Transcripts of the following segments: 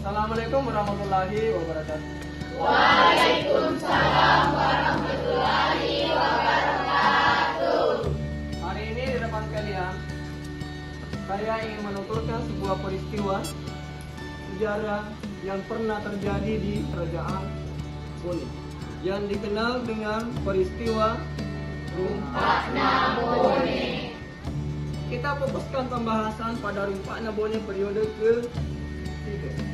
Assalamualaikum warahmatullahi wabarakatuh. Waalaikumsalam warahmatullahi wabarakatuh. Hari ini di depan kalian, saya ingin menuturkan sebuah peristiwa sejarah yang pernah terjadi di Kerajaan Bone, yang dikenal dengan peristiwa Rumpakna Bone. Kita fokuskan pembahasan pada Rumpakna Bone periode ke-3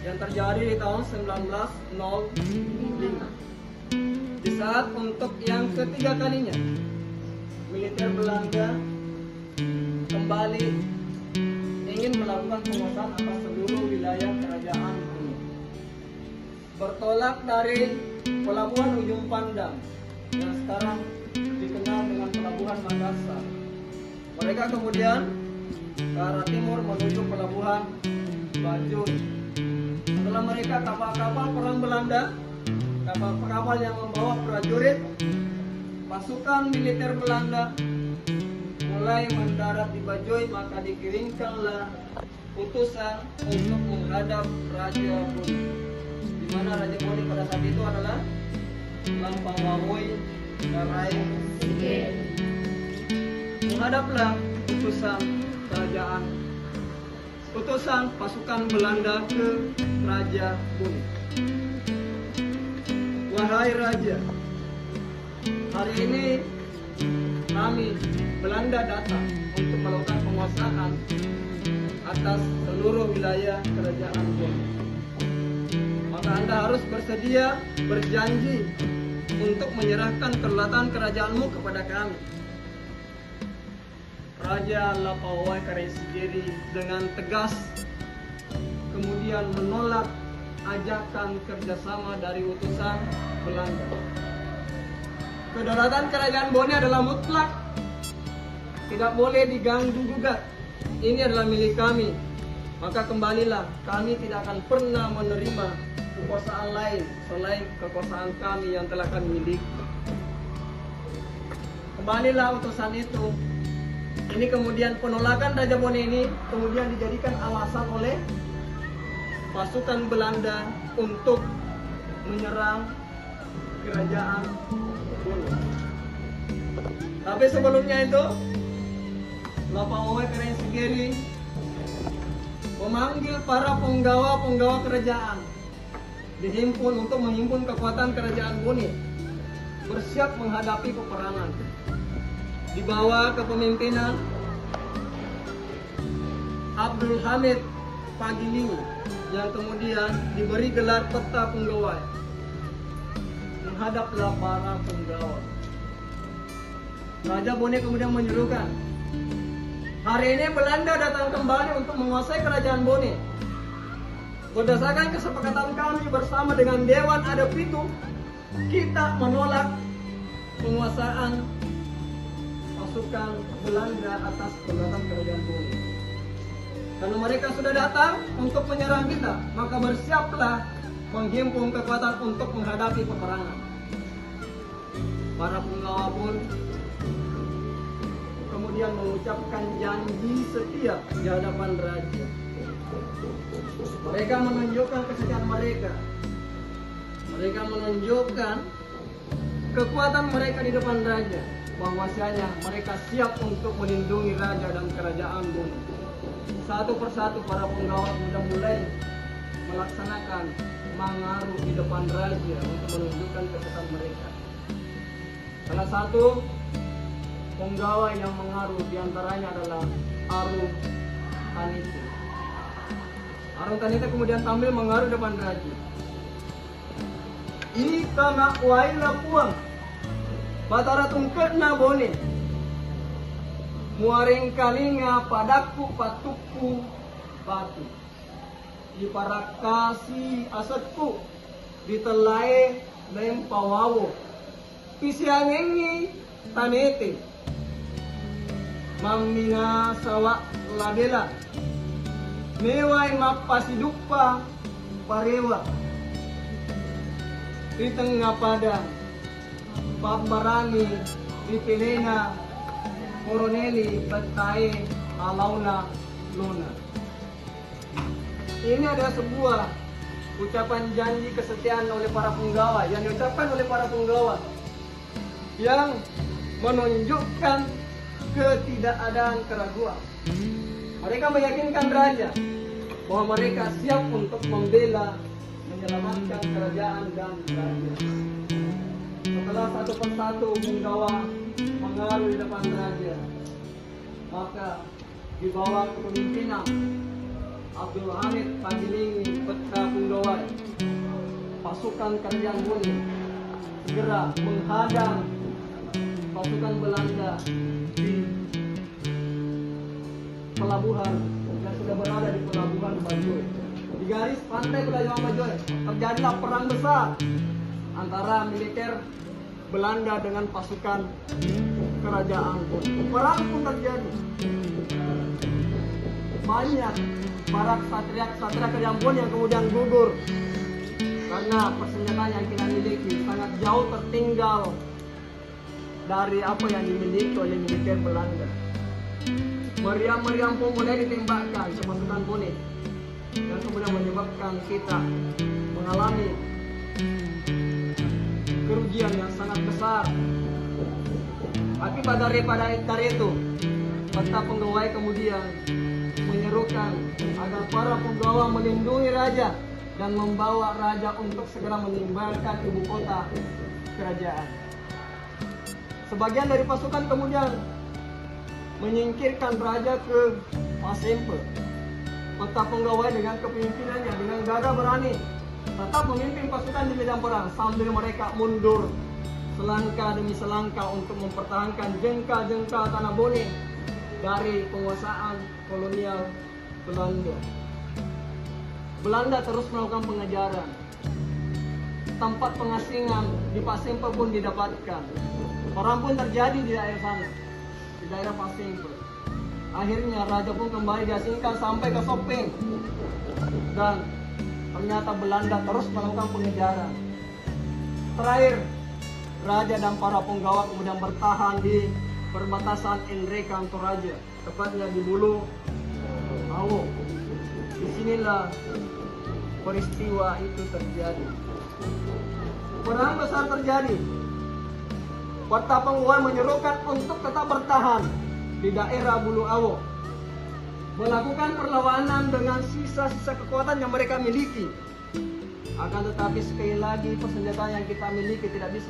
yang terjadi di tahun 1905. Di saat untuk yang ketiga kalinya militer Belanda kembali ingin melakukan penguasaan atas seluruh wilayah kerajaan Bone, bertolak dari pelabuhan Ujung Pandang yang sekarang dikenal dengan pelabuhan Makassar. Mereka kemudian ke arah timur menuju pelabuhan Bajoy. Setelah mereka kapal-kapal perang Belanda, kapal-kapal yang membawa prajurit, pasukan militer Belanda mulai mendarat di Bajoy, maka dikirimkanlah utusan untuk menghadap Raja Bone, di mana Raja Bone pada saat itu adalah Lampang Wawoy Karai Sigeri. Menghadaplah utusan pasukan Belanda ke Raja Bone. Wahai Raja, hari ini kami Belanda datang untuk melakukan penguasaan atas seluruh wilayah kerajaan Bone. Maka Anda harus bersedia berjanji untuk menyerahkan kedaulatan kerajaanmu kepada kami. Raja Lapawai Karai Sigeri dengan tegas kemudian menolak ajakan kerjasama dari utusan Belanda. Kedaulatan kerajaan Bone adalah mutlak, tidak boleh diganggu gugat. Ini adalah milik kami. Maka kembalilah, kami tidak akan pernah menerima kekuasaan lain selain kekuasaan kami yang telah kami miliki. Kembalilah utusan itu. Ini kemudian penolakan Raja Bone ini kemudian dijadikan alasan oleh pasukan Belanda untuk menyerang kerajaan Bone. Tapi sebelumnya itu, Lapawai Karai Sigeri memanggil para penggawa kerajaan dihimpun untuk menghimpun kekuatan kerajaan Bone, bersiap menghadapi peperangan. Di bawah kepemimpinan Abdul Hamid Pagilingi yang kemudian diberi gelar Peta Punggawa. Menghadaplah para penggawa. Raja Bone kemudian menyerukan, hari ini Belanda datang kembali untuk menguasai kerajaan Bone. Berdasarkan kesepakatan kami bersama dengan Dewan Adat Pitu, kita menolak penguasaan pasukan Belanda atas kedaulatan kerajaan Bone. Karena mereka sudah datang untuk menyerang kita, maka bersiaplah menghimpun kekuatan untuk menghadapi peperangan. Para penggawa pun kemudian mengucapkan janji setia di hadapan raja. Mereka menunjukkan kesetiaan mereka. Mereka menunjukkan kekuatan mereka di depan raja, bahwasanya mereka siap untuk melindungi raja dan kerajaan Bone. Satu persatu para penggawa sudah mulai melaksanakan mangaru di depan raja untuk menunjukkan kesetiaan mereka. Salah satu penggawa yang mengaruh diantaranya adalah Arung Tanite. Arung Tanite kemudian tampil mengaruh depan raja. Ini kana waila puang Batara tungketna Bone, muaring kalinga padaku patuku batu, diparakasi asetku ditelai lempawawo, pisiangengi tanete, mamina sawa ladela, mewai mapasidukpa parewa, di tengah padang Pambarani di Pilena Coroneli Bettai Alauna Luna. Ini adalah sebuah ucapan janji kesetiaan oleh para penggawa yang diucapkan oleh para penggawa yang menunjukkan ketidakadaan keraguan. Mereka meyakinkan raja bahwa mereka siap untuk membela, menyelamatkan kerajaan dan raja. Setelah satu persatu penggawa mengaruh di depan raja, maka di bawah kepemimpinan Abdul Hamid Panjilingi Petra Punggawai, pasukan kerajaan Bone segera menghadang pasukan Belanda di pelabuhan yang sudah berada di pelabuhan Bajoy. Di garis pantai pelabuhan Bajoy terjadilah perang besar antara militer Belanda dengan pasukan kerajaan Bone. Perang pun terjadi. Banyak para ksatria kerajaan Bone yang kemudian gugur karena persenjataan yang kita miliki sangat jauh tertinggal dari apa yang dimiliki oleh militer Belanda. Meriam-meriam pun mulai ditembakkan ke pasukan Bone dan kemudian menyebabkan kita mengalami kerugian yang sangat besar. Akibat daripada itu, Petra Punggawai kemudian menyerukan agar para penggawa melindungi raja dan membawa raja untuk segera meninggalkan ibu kota kerajaan. Sebagian dari pasukan kemudian menyingkirkan raja ke Pasempe. Petra Punggawai dengan kepemimpinannya dengan gagah berani tetap memimpin pasukan di medan perang sambil mereka mundur selangkah demi selangkah untuk mempertahankan jengkal-jengkal tanah Bone dari penguasaan kolonial Belanda. Belanda terus melakukan pengejaran. Tempat pengasingan di Pasempe pun didapatkan. Perang pun terjadi di daerah sana, di daerah Pasempe. Akhirnya raja pun kembali diasingkan sampai ke Sopeng. Dan ternyata Belanda terus melakukan pengejaran. Terakhir, raja dan para penggawa kemudian bertahan di perbatasan Enrekan Toraja, tepatnya di Bulu Awo. Disinilah peristiwa itu terjadi. Perang besar terjadi. Petra Punggawai menyerukan untuk tetap bertahan di daerah Bulu Awo, melakukan perlawanan dengan sisa-sisa kekuatan yang mereka miliki. Akan tetapi sekali lagi persenjataan yang kita miliki tidak bisa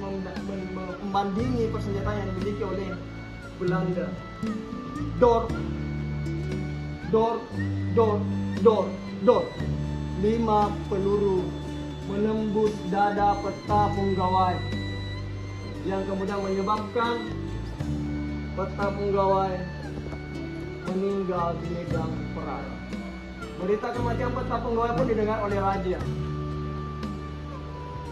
membandingi persenjataan yang dimiliki oleh Belanda. Dor, 5 peluru menembus dada Petra Punggawai yang kemudian menyebabkan Petra Punggawai meninggal di medan perang. Berita kematian Petra Punggawai pun didengar oleh raja.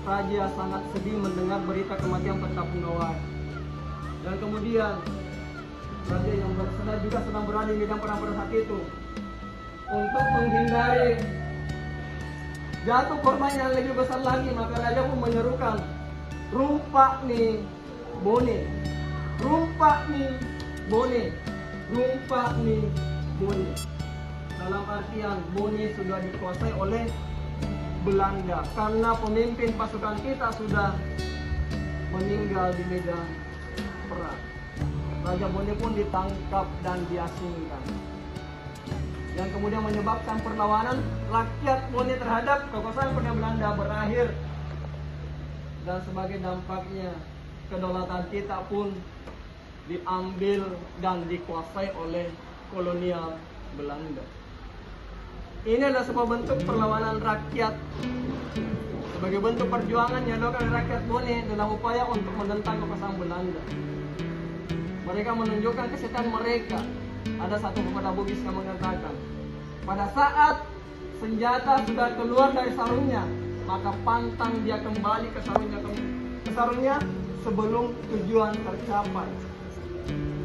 Raja sangat sedih mendengar berita kematian Petra Punggawai. Dan kemudian raja yang sedang berada di medan perang pada saat itu, untuk menghindari jatuh korban yang lebih besar lagi, maka raja pun menyerukan, rumpak nih Bone, rumpak nih Bone, rumpak nih Bone. Dalam artian Bone sudah dikuasai oleh Belanda karena pemimpin pasukan kita sudah meninggal di medan perang. Raja Bone pun ditangkap dan diasingkan, yang kemudian menyebabkan perlawanan rakyat Bone terhadap kekuasaan Belanda berakhir. Dan sebagai dampaknya kedaulatan kita pun diambil dan dikuasai oleh kolonial Belanda. Ini adalah sebuah bentuk perlawanan rakyat, sebagai bentuk perjuangan yang dilakukan oleh rakyat Bone dalam upaya untuk menentang kekuasaan Belanda. Mereka menunjukkan kesetiaan mereka. Ada satu pemuda Bugis yang mengatakan, pada saat senjata sudah keluar dari sarungnya, maka pantang dia kembali ke sarungnya sebelum tujuan tercapai.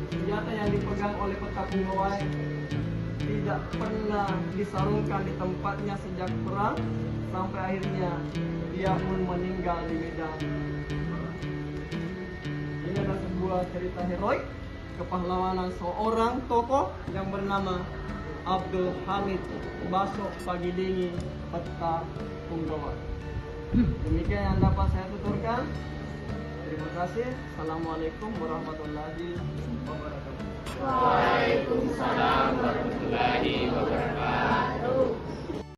Senjata yang dipegang oleh Petra Punggawai tidak pernah disarungkan di tempatnya sejak perang sampai akhirnya dia pun meninggal di medan. Ini adalah sebuah cerita heroik kepahlawanan seorang tokoh yang bernama Abdul Hamid Basok Pagilingi Peta Punggawa. Demikian yang dapat saya tuturkan. Terima kasih. Assalamualaikum warahmatullahi wabarakatuh.